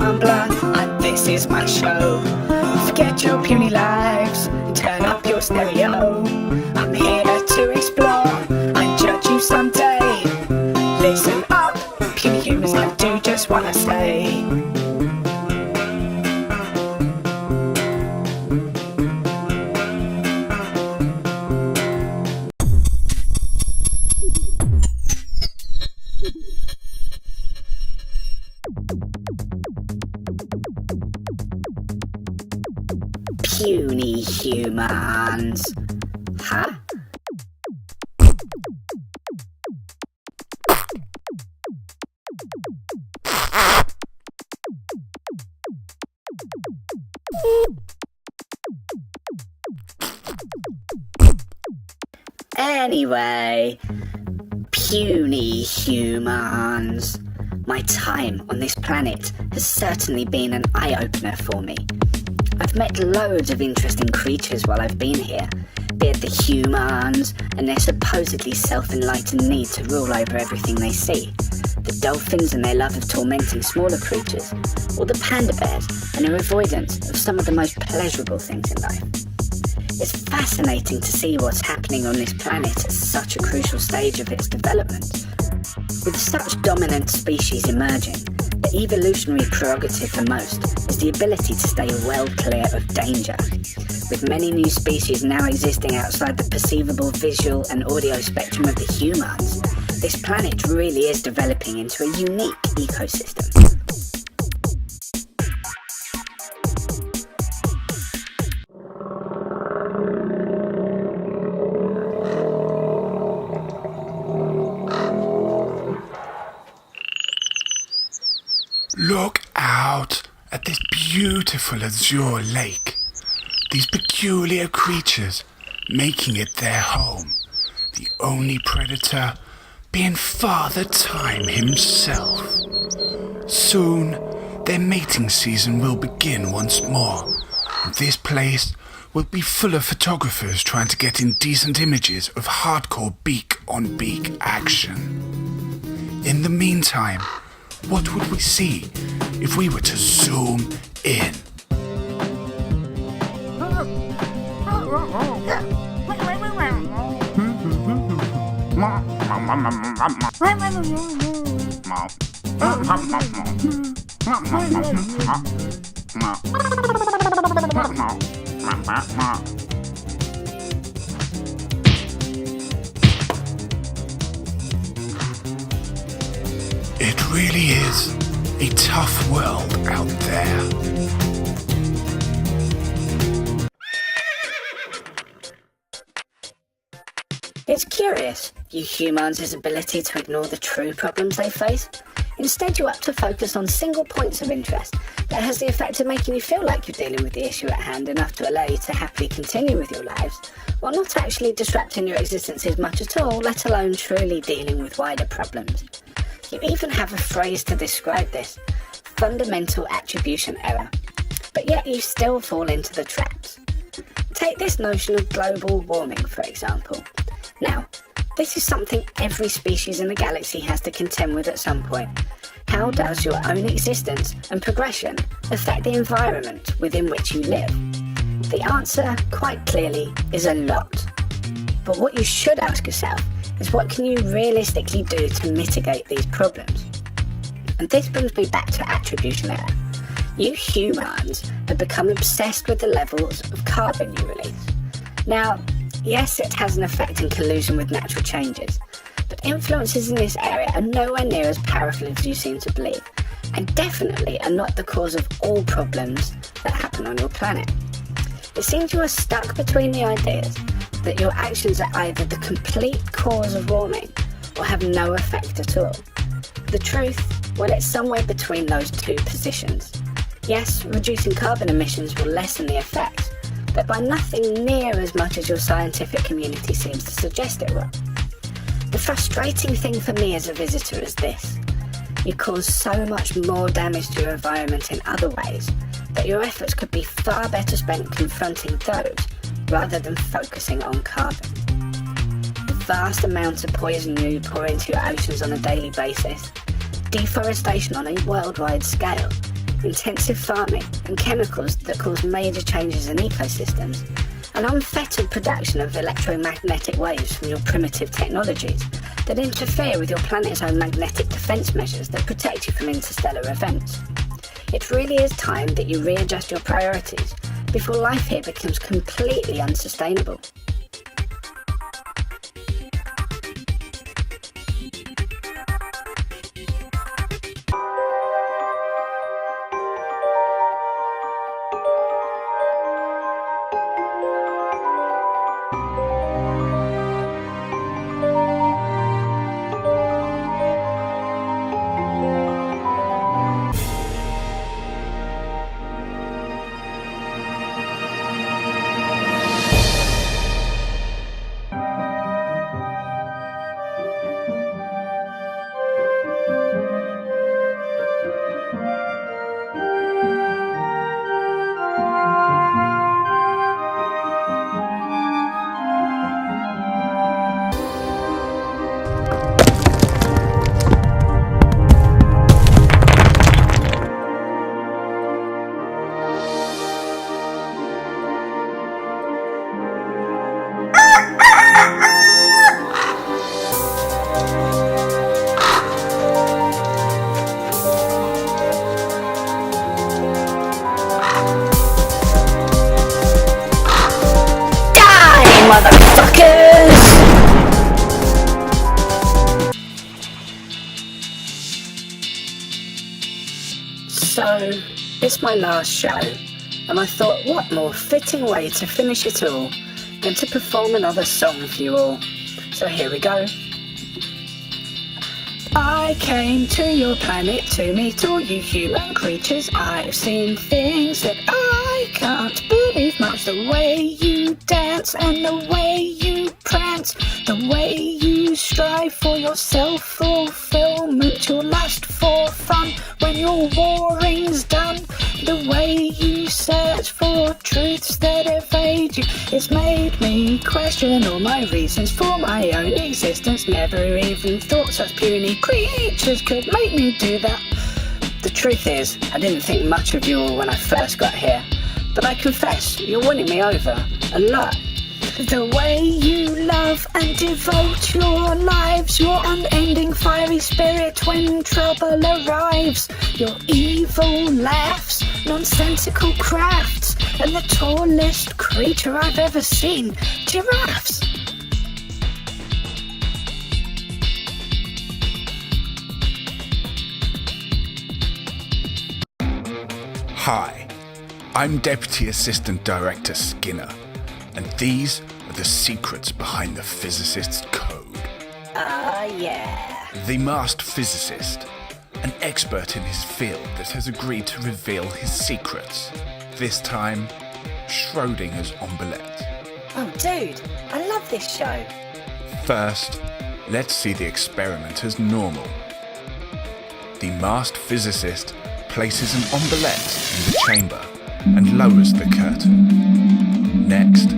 Tumblr, and this is my show. Forget your puny lives, turn up your stereo. I'm here to explore and judge you someday. Listen up, puny humans, I do just wanna say. Puny humans. Huh? Anyway, puny humans. My time on this planet has certainly been an eye-opener for me. I've met loads of interesting creatures while I've been here, be it the humans and their supposedly self-enlightened need to rule over everything they see, the dolphins and their love of tormenting smaller creatures, or the panda bears and their avoidance of some of the most pleasurable things in life. It's fascinating to see what's happening on this planet at such a crucial stage of its development. With such dominant species emerging, the evolutionary prerogative for most is the ability to stay well clear of danger. With many new species now existing outside the perceivable visual and audio spectrum of the humans, this planet really is developing into a unique ecosystem. Look out at this beautiful azure lake. These peculiar creatures making it their home. The only predator being Father Time himself. Soon, their mating season will begin once more. And this place will be full of photographers trying to get indecent images of hardcore beak-on-beak action. In the meantime, what would we see if we were to zoom in? It really is a tough world out there. It's curious, you humans' ability to ignore the true problems they face. Instead, you opt to focus on single points of interest that has the effect of making you feel like you're dealing with the issue at hand enough to allow you to happily continue with your lives, while not actually disrupting your existences much at all, let alone truly dealing with wider problems. You even have a phrase to describe this: fundamental attribution error. But yet you still fall into the traps. Take this notion of global warming, for example. Now, this is something every species in the galaxy has to contend with at some point. How does your own existence and progression affect the environment within which you live? The answer, quite clearly, is a lot. But what you should ask yourself is, what can you realistically do to mitigate these problems? And this brings me back to attribution error. You humans have become obsessed with the levels of carbon you release. Now, yes, it has an effect in collusion with natural changes, but influences in this area are nowhere near as powerful as you seem to believe, and definitely are not the cause of all problems that happen on your planet. It seems you are stuck between the ideas that your actions are either the complete cause of warming or have no effect at all. The truth, well, it's somewhere between those two positions. Yes, reducing carbon emissions will lessen the effects, but by nothing near as much as your scientific community seems to suggest it will. The frustrating thing for me as a visitor is this: you cause so much more damage to your environment in other ways that your efforts could be far better spent confronting those rather than focusing on carbon. The vast amounts of poison you pour into your oceans on a daily basis, deforestation on a worldwide scale, intensive farming and chemicals that cause major changes in ecosystems, an unfettered production of electromagnetic waves from your primitive technologies that interfere with your planet's own magnetic defence measures that protect you from interstellar events. It really is time that you readjust your priorities before life here becomes completely unsustainable. Motherfuckers! So, it's my last show, and I thought what more fitting way to finish it all than to perform another song for you all. So here we go. I came to your planet to meet all you human creatures. I've seen things that I can't believe much. The way you dance and the way you prance, the way you strive for your self-fulfillment, your lust for fun when your warring's done, the way you search for truths that evade you. It's made me question all my reasons for my own existence. Never even thought such puny creatures could make me do that. The truth is, I didn't think much of you all when I first got here, but I confess, you're winning me over a lot. The way you love and devote your lives, your unending fiery spirit when trouble arrives, your evil laughs, nonsensical crafts, and the tallest creature I've ever seen, giraffes. Hi, I'm Deputy Assistant Director Skinner, and these are the secrets behind the Physicists' code. Yeah. The masked physicist, an expert in his field that has agreed to reveal his secrets. This time, Schrodinger's Ombolettes. Oh, dude, I love this show. First, let's see the experiment as normal. The masked physicist places an ombolette in the chamber and lowers the curtain. Next,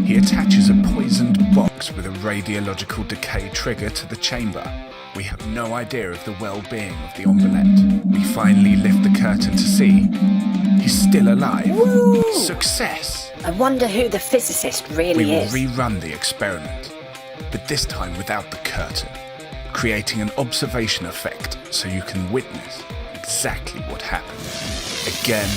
he attaches a poisoned box with a radiological decay trigger to the chamber. We have no idea of the well-being of the ombolette. We finally lift the curtain to see he's still alive. Woo! Success! I wonder who the physicist really is. We will rerun the experiment, but this time without the curtain, creating an observation effect so you can witness exactly what happened. Again,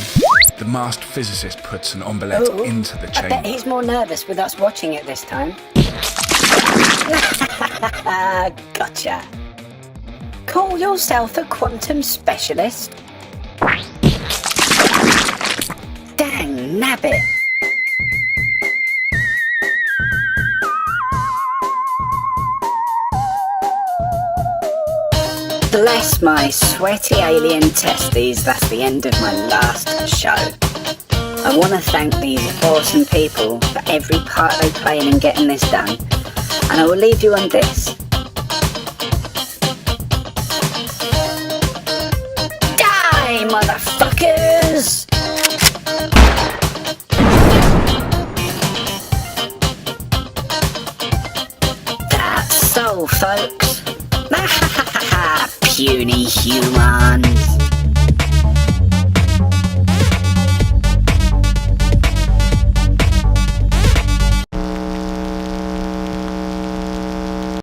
the masked physicist puts an ombolette into the chamber. I bet he's more nervous with us watching it this time. Gotcha. Call yourself a quantum specialist? Dang nabbit. Bless my sweaty alien testes, that's the end of my last show. I want to thank these awesome people for every part they play in getting this done, and I will leave you on this. Die, motherfuckers! That's so, folks. Puny humans.